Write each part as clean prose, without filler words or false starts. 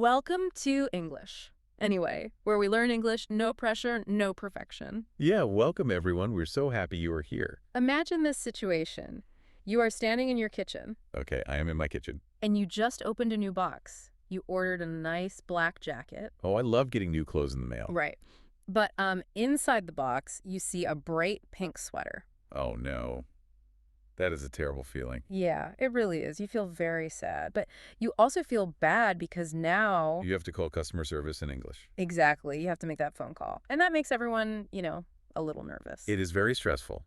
Welcome to English. Anyway, where we learn English, no pressure, no perfection. Yeah, welcome everyone. We're so happy you are here. Imagine this situation. You are standing in your kitchen, Okay, I am in my kitchen. and you just opened a new box. You ordered a nice black jacket. Oh, I love getting new clothes in the mail. Right. But inside the box, you see a bright pink sweater. Oh no, that is a terrible feeling. Yeah, it really is. You feel very sad. But you also feel bad because now... You have to call customer service in English. Exactly. You have to make that phone call. And that makes everyone, a little nervous. It is very stressful.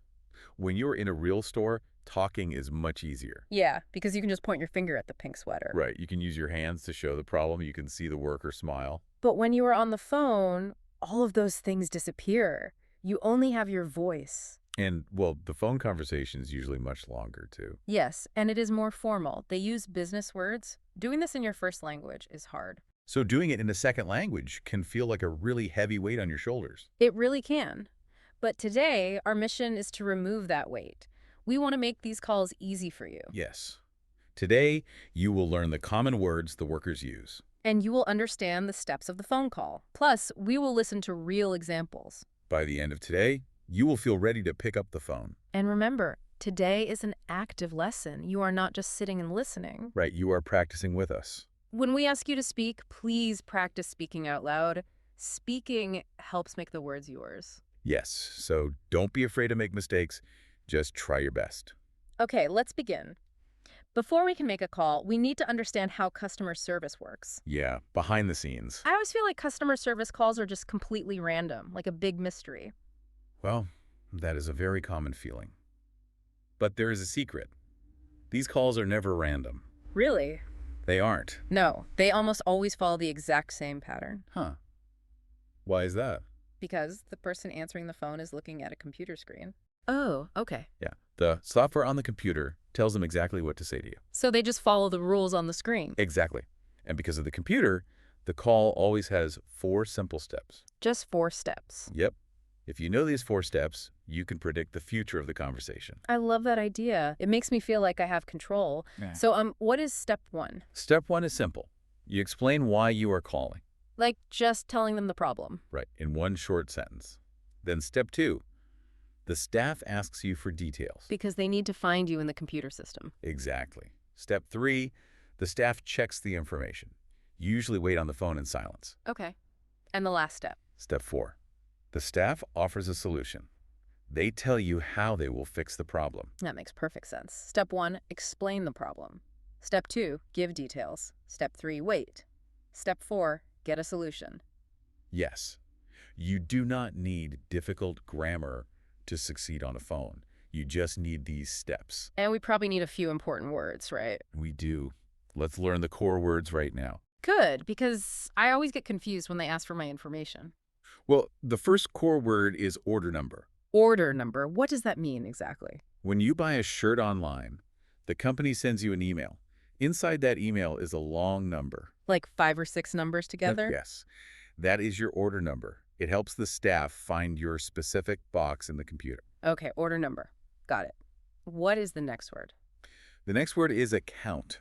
When you're in a real store, talking is much easier. Yeah, because you can just point your finger at the pink sweater. Right, you can use your hands to show the problem. You can see the worker smile. But when you are on the phone, all of those things disappear. You only have your voice. And, well, the phone conversation is usually much longer, too. Yes, and it is more formal. They use business words. Doing this in your first language is hard. So doing it in a second language can feel like a really heavy weight on your shoulders. It really can. But today, our mission is to remove that weight. We want to make these calls easy for you. Yes. Today, you will learn the common words the workers use. And you will understand the steps of the phone call. Plus, we will listen to real examples. By the end of today, you will feel ready to pick up the phone. And remember, today is an active lesson. You are not just sitting and listening. Right, you are practicing with us. When we ask you to speak, please practice speaking out loud. Speaking helps make the words yours. Yes, so don't be afraid to make mistakes. Just try your best. Okay, let's begin. Before we can make a call, we need to understand how customer service works. Yeah, behind the scenes. I always feel like customer service calls are just completely random, like a big mystery. Well, that is a very common feeling. But there is a secret. These calls are never random. Really? They aren't. No, they almost always follow the exact same pattern. Huh. Why is that? Because the person answering the phone is looking at a computer screen. Oh, okay. Yeah, the software on the computer tells them exactly what to say to you. So they just follow the rules on the screen. Exactly. And because of the computer, the call always has 4 simple steps. Just 4 steps. Yep. If you know these 4 steps, you can predict the future of the conversation. I love that idea. It makes me feel like I have control. Yeah. So, what is step 1? Step 1 is simple. You explain why you are calling. Like just telling them the problem. Right, in one short sentence. Then step 2, the staff asks you for details. Because they need to find you in the computer system. Exactly. Step 3, the staff checks the information. You usually wait on the phone in silence. Okay. And the last step? Step 4, the staff offers a solution. They tell you how they will fix the problem. That makes perfect sense. Step 1, explain the problem. Step 2, give details. Step 3, wait. Step 4, get a solution. Yes, you do not need difficult grammar to succeed on a phone. You just need these steps. And we probably need a few important words, right? We do. Let's learn the core words right now. Good, because I always get confused when they ask for my information. Well, the first core word is order number. Order number, what does that mean exactly? When you buy a shirt online, the company sends you an email. Inside that email is a long number. Like 5 or 6 numbers together? Yes. That is your order number. It helps the staff find your specific box in the computer. Okay, order number. Got it. What is the next word? The next word is account.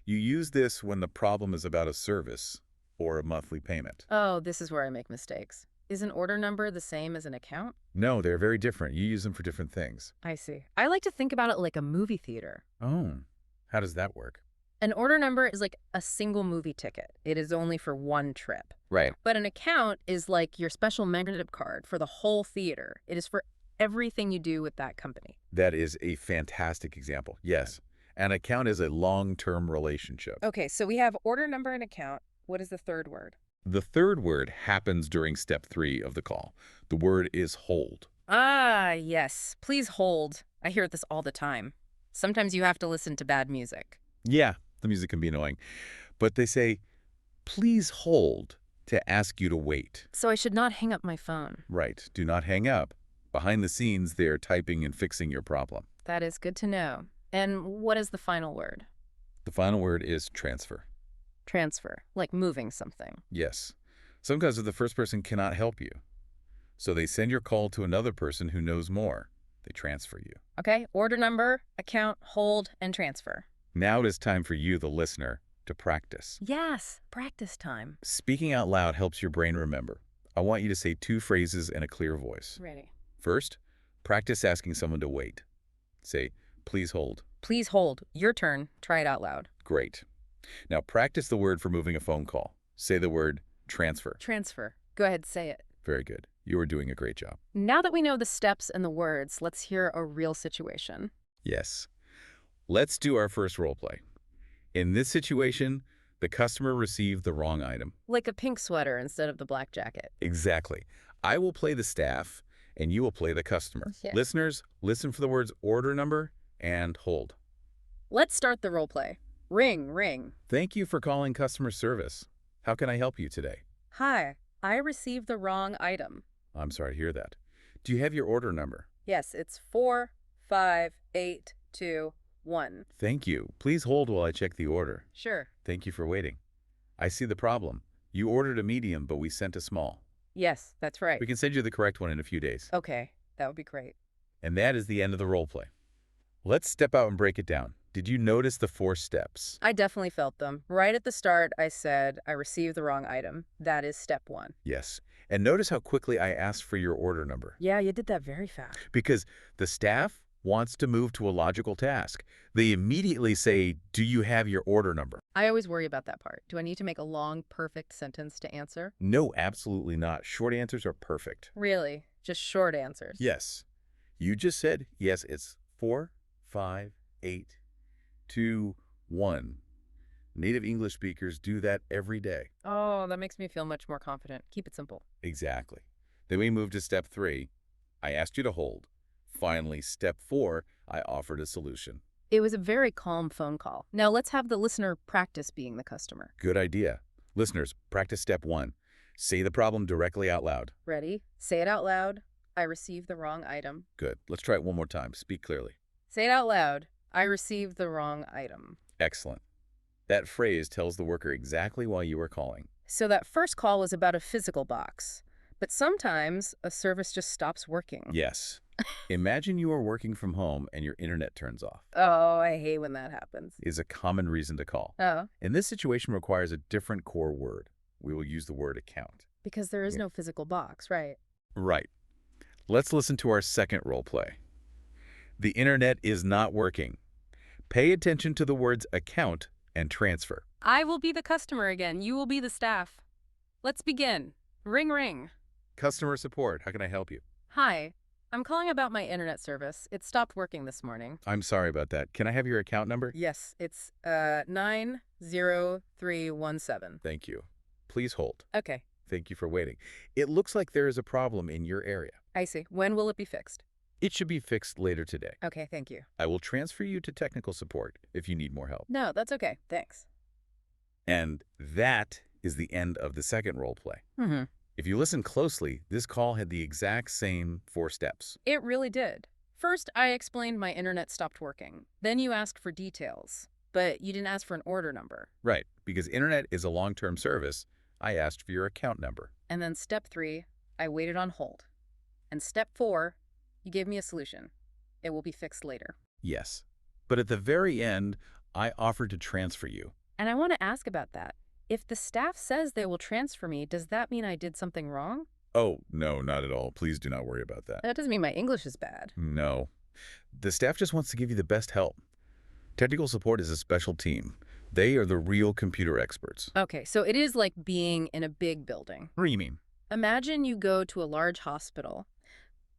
You use this when the problem is about a service or a monthly payment. Oh, this is where I make mistakes. Is an order number the same as an account? No, they're very different. You use them for different things. I see. I like to think about it like a movie theater. Oh, how does that work? An order number is like a single movie ticket. It is only for one trip. Right. But an account is like your special membership card for the whole theater. It is for everything you do with that company. That is a fantastic example. Yes. An account is a long-term relationship. Okay, so we have order number and account. What is the third word? The third word happens during step 3 of the call. The word is hold. Ah, yes. Please hold. I hear this all the time. Sometimes you have to listen to bad music. Yeah, the music can be annoying. But they say, please hold to ask you to wait. So I should not hang up my phone. Right. Do not hang up. Behind the scenes, they're typing and fixing your problem. That is good to know. And what is the final word? The final word is transfer. Transfer, like moving something. Yes. Sometimes the first person cannot help you. So they send your call to another person who knows more. They transfer you. Okay, order number, account, hold, and transfer. Now it is time for you, the listener, to practice. Yes, practice time. Speaking out loud helps your brain remember. I want you to say 2 phrases in a clear voice. Ready. First, practice asking someone to wait. Say, please hold. Please hold. Your turn. Try it out loud. Great. Now practice the word for moving a phone call. Say the word transfer. Transfer. Go ahead, say it. Very good. You are doing a great job. Now that we know the steps and the words, let's hear a real situation. Yes. Let's do our first role play. In this situation, the customer received the wrong item. Like a pink sweater instead of the black jacket. Exactly. I will play the staff, and you will play the customer. Yeah. Listeners, listen for the words order number and hold. Let's start the role play. Ring, ring. Thank you for calling customer service. How can I help you today? Hi, I received the wrong item. I'm sorry to hear that. Do you have your order number? Yes, it's 45821. Thank you. Please hold while I check the order. Sure. Thank you for waiting. I see the problem. You ordered a medium, but we sent a small. Yes, that's right. We can send you the correct one in a few days. Okay, that would be great. And that is the end of the role play. Let's step out and break it down. Did you notice the 4 steps? I definitely felt them. Right at the start, I said I received the wrong item. That is step 1. Yes. And notice how quickly I asked for your order number. Yeah, you did that very fast. Because the staff wants to move to a logical task. They immediately say, do you have your order number? I always worry about that part. Do I need to make a long, perfect sentence to answer? No, absolutely not. Short answers are perfect. Really? Just short answers? Yes. You just said, yes, it's 4, 5, 8, 2, 1. Native English speakers do that every day. Oh, that makes me feel much more confident. Keep it simple. Exactly. Then we moved to step 3. I asked you to hold. Finally, step 4, I offered a solution. It was a very calm phone call. Now let's have the listener practice being the customer. Good idea. Listeners, practice step 1. Say the problem directly out loud. Ready? Say it out loud. I received the wrong item. Good. Let's try it one more time. Speak clearly. Say it out loud. I received the wrong item. Excellent. That phrase tells the worker exactly why you are calling. So that first call was about a physical box. But sometimes a service just stops working. Yes. Imagine you are working from home and your internet turns off. Oh, I hate when that happens. Is a common reason to call. Oh, And this situation requires a different core word. We will use the word account. because there is no physical box, right? Right. Let's listen to our second role play. The internet is not working. Pay attention to the words account and transfer. I will be the customer again. You will be the staff. Let's begin. Ring, ring. Customer support, how can I help you? Hi. I'm calling about my internet service. It stopped working this morning. I'm sorry about that. Can I have your account number? Yes, it's 90317. Thank you. Please hold. Okay, Thank you for waiting. It looks like there is a problem in your area. I see. When will it be fixed? It should be fixed later today. Okay, thank you. I will transfer you to technical support if you need more help. No, that's okay. Thanks. And that is the end of the second role play. Mm-hmm. If you listen closely, this call had the exact same 4 steps. It really did. First, I explained my internet stopped working. Then you asked for details, but you didn't ask for an order number. Right, because internet is a long-term service, I asked for your account number. And then step 3, I waited on hold. And step 4, you gave me a solution. It will be fixed later. Yes. But at the very end, I offered to transfer you. And I want to ask about that. If the staff says they will transfer me, does that mean I did something wrong? Oh, no, not at all. Please do not worry about that. That doesn't mean my English is bad. No. The staff just wants to give you the best help. Technical support is a special team. They are the real computer experts. Okay, so it is like being in a big building. What do you mean? Imagine you go to a large hospital.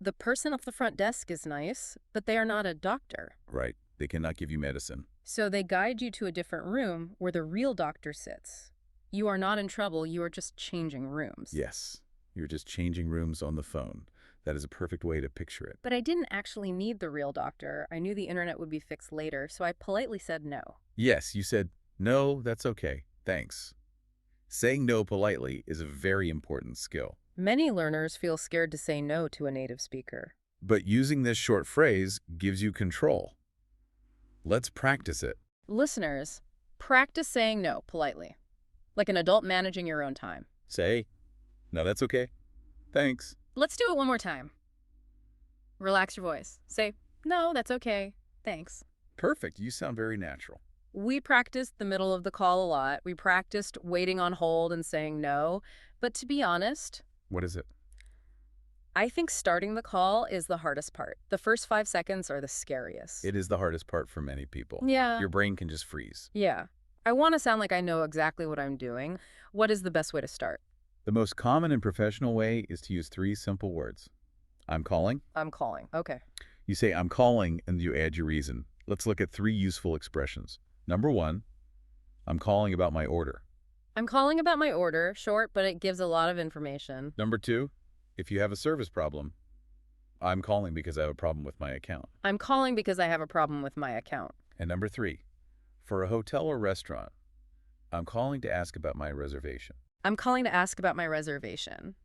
The person at the front desk is nice, but they are not a doctor. Right. They cannot give you medicine. So they guide you to a different room where the real doctor sits. You are not in trouble, you are just changing rooms. Yes. You're just changing rooms on the phone. That is a perfect way to picture it. But I didn't actually need the real doctor. I knew the internet would be fixed later, so I politely said no. Yes, you said, no, that's okay. Thanks. Saying no politely is a very important skill. Many learners feel scared to say no to a native speaker. But using this short phrase gives you control. Let's practice it. Listeners, practice saying no politely, like an adult managing your own time. Say, no, that's okay. Thanks. Let's do it one more time. Relax your voice. Say, no, that's okay. Thanks. Perfect. You sound very natural. We practiced the middle of the call a lot. We practiced waiting on hold and saying no. But to be honest, What is it? I think starting the call is the hardest part. The first 5 seconds are the scariest. It is the hardest part for many people. Yeah. Your brain can just freeze. Yeah. I want to sound like I know exactly what I'm doing. What is the best way to start? The most common and professional way is to use 3 simple words. I'm calling. I'm calling. Okay. You say, I'm calling, and you add your reason. Let's look at 3 useful expressions. Number 1, I'm calling about my order. I'm calling about my order. Short, but it gives a lot of information. Number 2, if you have a service problem, I'm calling because I have a problem with my account. I'm calling because I have a problem with my account. And number 3, for a hotel or restaurant, I'm calling to ask about my reservation. I'm calling to ask about my reservation.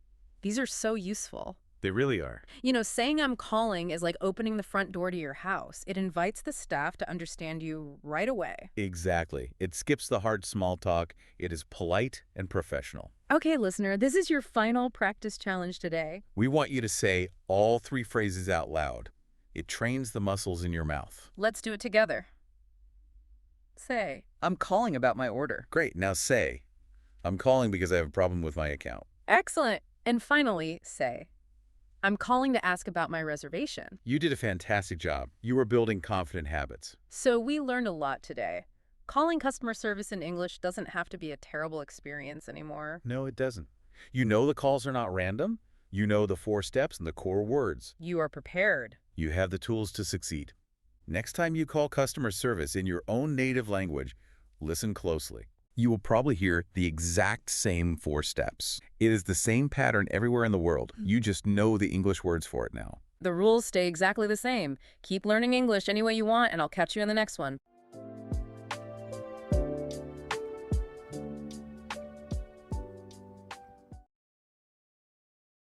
These are so useful. They really are. You know, saying I'm calling is like opening the front door to your house. It invites the staff to understand you right away. Exactly. It skips the hard small talk. It is polite and professional. Okay, listener, this is your final practice challenge today. We want you to say all 3 phrases out loud. It trains the muscles in your mouth. Let's do it together. Say, I'm calling about my order. Great. Now say, I'm calling because I have a problem with my account. Excellent. And finally, say, I'm calling to ask about my reservation. You did a fantastic job. You are building confident habits. So we learned a lot today. Calling customer service in English doesn't have to be a terrible experience anymore. No, it doesn't. You know the calls are not random. You know the 4 steps and the core words. You are prepared. You have the tools to succeed. Next time you call customer service in your own native language, listen closely. You will probably hear the exact same 4 steps. It is the same pattern everywhere in the world. You just know the English words for it now. The rules stay exactly the same. Keep learning English any way you want, and I'll catch you in the next one.